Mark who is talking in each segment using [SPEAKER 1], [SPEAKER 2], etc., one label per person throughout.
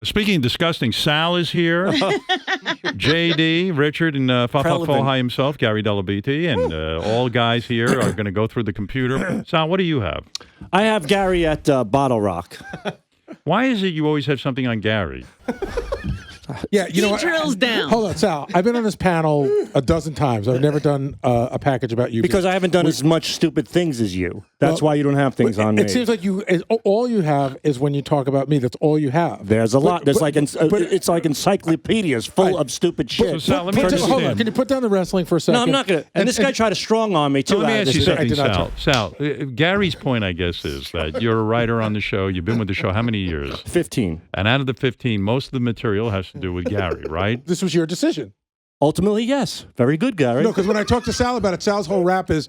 [SPEAKER 1] Speaking of disgusting, Sal is here. JD, Richard, and Fa himself, Gary Dell'Abate, and all guys here are going to go through the computer. Sal, what do you have?
[SPEAKER 2] I have Gary at Bottle Rock.
[SPEAKER 1] Why is it you always have something on Gary?
[SPEAKER 3] Yeah, you know
[SPEAKER 4] what? Drills down.
[SPEAKER 3] Hold on, Sal. I've been on this panel a dozen times. I've never done a package about you.
[SPEAKER 2] Because I haven't done as much stupid things as you. That's why you don't have things on me.
[SPEAKER 3] It seems like all you have is when you talk about me. That's all you have.
[SPEAKER 2] There's a lot. There's it's like encyclopedias full of stupid shit.
[SPEAKER 1] So, Sal, let me
[SPEAKER 3] hold on. Can you put down the wrestling for a second?
[SPEAKER 2] No, I'm not going to. And this guy tried to strong arm me, too.
[SPEAKER 1] Let me ask you something,
[SPEAKER 3] Sal.
[SPEAKER 1] Sal, Gary's point, I guess, is that you're a writer on the show. You've been with the show how many years?
[SPEAKER 2] 15.
[SPEAKER 1] And out of the 15, most of the material has to do with Gary, right?
[SPEAKER 3] This was your decision.
[SPEAKER 2] Ultimately, yes. Very good, Gary.
[SPEAKER 3] No, because when I talk to Sal about it, Sal's whole rap is,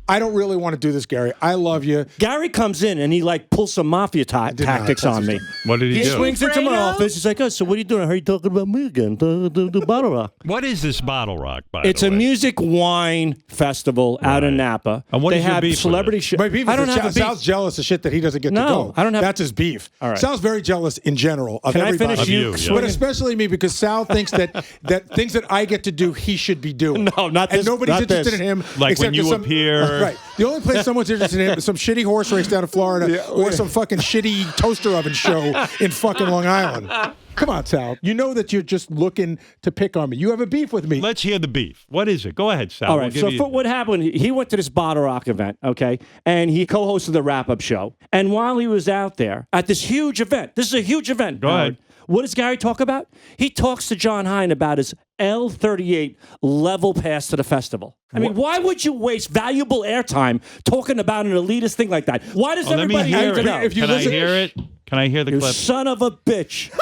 [SPEAKER 3] I don't really want to do this, Gary. I love you.
[SPEAKER 2] Gary comes in and he pulls some mafia tactics on me.
[SPEAKER 1] What did he do?
[SPEAKER 2] He swings into my office. He's like, "Oh, so what are you doing? I heard you talking about me again. The Bottle Rock."
[SPEAKER 1] What is this Bottle Rock, by the way?
[SPEAKER 2] It's a music wine festival out in Napa.
[SPEAKER 1] And what
[SPEAKER 2] they
[SPEAKER 1] is your
[SPEAKER 2] have
[SPEAKER 1] beef
[SPEAKER 2] celebrity shows.
[SPEAKER 3] My beef is Sal's jealous of shit that he doesn't get to go.
[SPEAKER 2] I don't have.
[SPEAKER 3] That's his beef.
[SPEAKER 2] All right.
[SPEAKER 3] Sal's very jealous in general of
[SPEAKER 2] Can
[SPEAKER 3] everybody.
[SPEAKER 2] I finish you?
[SPEAKER 3] But especially me, because Sal thinks that things that I get to do, he should be doing.
[SPEAKER 2] No, not this.
[SPEAKER 3] And nobody's interested in him.
[SPEAKER 1] Like when you appear.
[SPEAKER 3] Right. The only place someone's interested in him is some shitty horse race down in Florida or some fucking shitty toaster oven show in fucking Long Island. Come on, Sal. You know that you're just looking to pick on me. You have a beef with me.
[SPEAKER 1] Let's hear the beef. What is it? Go ahead, Sal.
[SPEAKER 2] All right. So what happened, he went to this Bottle Rock event, okay, and he co-hosted the wrap-up show. And while he was out there at this huge event, this is a huge event.
[SPEAKER 1] Go ahead.
[SPEAKER 2] What does Gary talk about? He talks to John Hine about his L38 level pass to the festival. I mean, why would you waste valuable airtime talking about an elitist thing like that? Why does everybody need to know?
[SPEAKER 1] Can I hear it? Can I hear the
[SPEAKER 2] You
[SPEAKER 1] clip?
[SPEAKER 2] son of a bitch.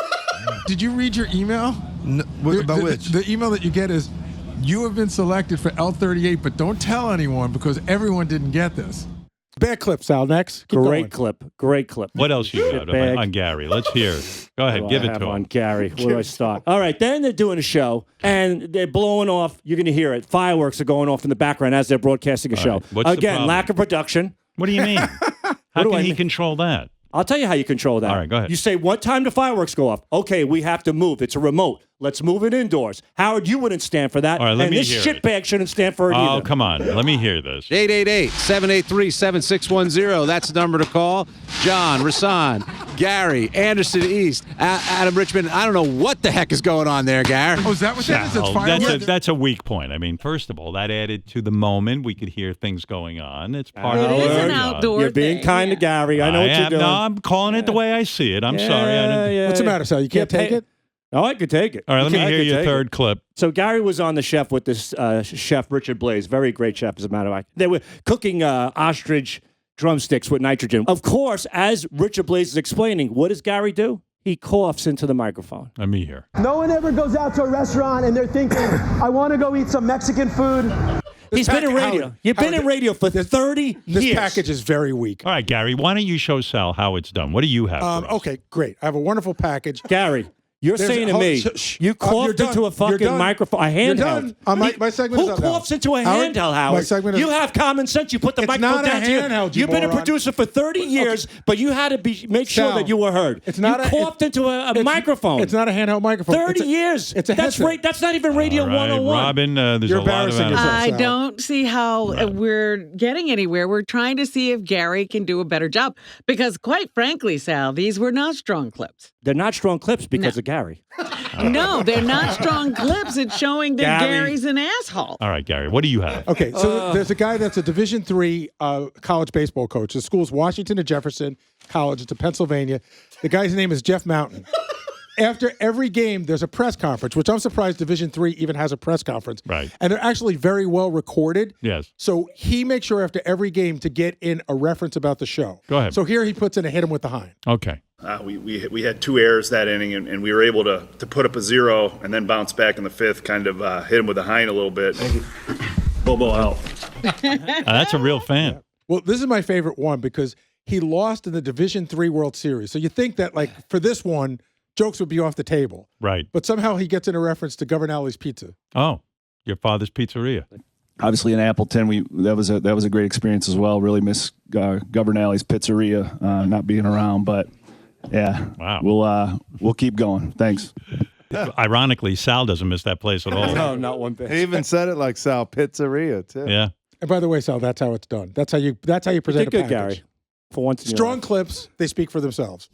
[SPEAKER 5] Did you read your email?
[SPEAKER 6] No, about which?
[SPEAKER 5] The email that you get is, you have been selected for L38, but don't tell anyone because everyone didn't get this.
[SPEAKER 3] Bad clip, Sal. Next. Keep
[SPEAKER 2] Great
[SPEAKER 3] going.
[SPEAKER 2] clip. Great clip.
[SPEAKER 1] What else you got on Gary? Let's hear it. Go ahead, give it to him.
[SPEAKER 2] On Gary. Where do I start? All right, then they're doing a show, and they're blowing off. You're going to hear it. Fireworks are going off in the background as they're broadcasting a show.
[SPEAKER 1] Right. What's the
[SPEAKER 2] Again,
[SPEAKER 1] problem?
[SPEAKER 2] lack of production.
[SPEAKER 1] What do you mean? How can he control that?
[SPEAKER 2] I'll tell you how you control that.
[SPEAKER 1] All right, go ahead.
[SPEAKER 2] You say, what time do fireworks go off? Okay, we have to move. It's a remote. Let's move it indoors. Howard, you wouldn't stand for that.
[SPEAKER 1] All right, let
[SPEAKER 2] and
[SPEAKER 1] me
[SPEAKER 2] this
[SPEAKER 1] hear
[SPEAKER 2] shitbag shouldn't stand for it either.
[SPEAKER 1] Oh, come on. Let me hear this.
[SPEAKER 7] 888-783-7610. That's the number to call. John, Rasan, Gary, Anderson East, Adam Richmond. I don't know what the heck is going on there, Gary.
[SPEAKER 5] Oh, is that what that is? It's fireworks?
[SPEAKER 1] That's a weak point. I mean, first of all, that added to the moment. We could hear things going on. It's part of
[SPEAKER 4] It is an
[SPEAKER 1] the
[SPEAKER 4] outdoor
[SPEAKER 2] You're being
[SPEAKER 4] thing,
[SPEAKER 2] kind to Gary. I know what you're doing.
[SPEAKER 1] No, I'm calling it the way I see it. I'm sorry.
[SPEAKER 3] What's the matter, Sal? You can't take it?
[SPEAKER 2] Oh, I could take it.
[SPEAKER 1] All right, let me
[SPEAKER 2] I
[SPEAKER 1] hear
[SPEAKER 2] could
[SPEAKER 1] your
[SPEAKER 2] take
[SPEAKER 1] third
[SPEAKER 2] it.
[SPEAKER 1] clip.
[SPEAKER 2] So Gary was on the chef with this chef, Richard Blaze. Very great chef, as a matter of fact. They were cooking ostrich drumsticks with nitrogen. Of course, as Richard Blaze is explaining, what does Gary do? He coughs into the microphone.
[SPEAKER 1] Let me hear.
[SPEAKER 8] No one ever goes out to a restaurant and they're thinking, I want to go eat some Mexican food.
[SPEAKER 2] He's been in radio. You've been in radio for 30 years.
[SPEAKER 3] This package is very weak.
[SPEAKER 1] All right, Gary, why don't you show Sal how it's done? What do you have for us?
[SPEAKER 3] Okay, great. I have a wonderful package.
[SPEAKER 2] Gary, you're saying to me, you coughed into a fucking microphone, a handheld.
[SPEAKER 3] You're done. My segment is
[SPEAKER 2] Who
[SPEAKER 3] up now.
[SPEAKER 2] coughs into a handheld, Howard?
[SPEAKER 3] My segment is,
[SPEAKER 2] you have common sense. You put the microphone down
[SPEAKER 3] to you. It's not a handheld,
[SPEAKER 2] You've been a
[SPEAKER 3] moron.
[SPEAKER 2] producer for 30 years, but you had to make sure
[SPEAKER 3] Sal,
[SPEAKER 2] that you were heard.
[SPEAKER 3] It's not
[SPEAKER 2] you coughed into a microphone.
[SPEAKER 3] It's not a handheld microphone.
[SPEAKER 2] 30 years.
[SPEAKER 3] It's a
[SPEAKER 2] that's
[SPEAKER 3] headset.
[SPEAKER 2] That's not even Radio
[SPEAKER 1] All right,
[SPEAKER 2] 101.
[SPEAKER 1] Robin, there's
[SPEAKER 3] You're
[SPEAKER 1] a lot of
[SPEAKER 3] embarrassing yourself.
[SPEAKER 4] I
[SPEAKER 3] Sal.
[SPEAKER 4] don't see how we're getting anywhere. We're trying to see if Gary can do a better job. Because quite frankly, Sal, these were not strong clips.
[SPEAKER 2] They're not strong clips because of Gary.
[SPEAKER 4] No, they're not strong clips. It's showing that
[SPEAKER 2] Gary.
[SPEAKER 4] Gary's an asshole.
[SPEAKER 1] All right, Gary, what do you have?
[SPEAKER 3] Okay, so there's a guy that's a Division III college baseball coach. The school's Washington and Jefferson College. It's in Pennsylvania. The guy's name is Jeff Mountain. After every game, there's a press conference, which I'm surprised Division III even has a press conference.
[SPEAKER 1] Right.
[SPEAKER 3] And they're actually very well recorded.
[SPEAKER 1] Yes.
[SPEAKER 3] So he makes sure after every game to get in a reference about the show.
[SPEAKER 1] Go ahead.
[SPEAKER 3] So here he puts in a hit him with the hind.
[SPEAKER 1] Okay.
[SPEAKER 9] We had 2 errors that inning, and we were able to put up a 0 and then bounce back in the 5th, kind of hit him with the hind a little bit. Bobo out.
[SPEAKER 1] That's a real fan.
[SPEAKER 3] Well, this is my favorite one because he lost in the Division III World Series. So you think that, like, for this one, jokes would be off the table.
[SPEAKER 1] Right.
[SPEAKER 3] But somehow he gets in a reference to Governale's Pizza.
[SPEAKER 1] Oh, your father's pizzeria.
[SPEAKER 6] Obviously in Appleton, that was a great experience as well. Really miss Governale's Pizzeria not being around, but Yeah.
[SPEAKER 1] Wow.
[SPEAKER 6] We'll keep going. Thanks.
[SPEAKER 1] Ironically, Sal doesn't miss that place at all.
[SPEAKER 2] No, not one bit.
[SPEAKER 10] He even said it like Sal Pizzeria too.
[SPEAKER 1] Yeah.
[SPEAKER 3] And by the way, Sal, that's how it's done. That's how you present
[SPEAKER 2] Did
[SPEAKER 3] a
[SPEAKER 2] good,
[SPEAKER 3] package.
[SPEAKER 2] Gary. For once in your
[SPEAKER 3] Strong
[SPEAKER 2] life.
[SPEAKER 3] clips, they speak for themselves.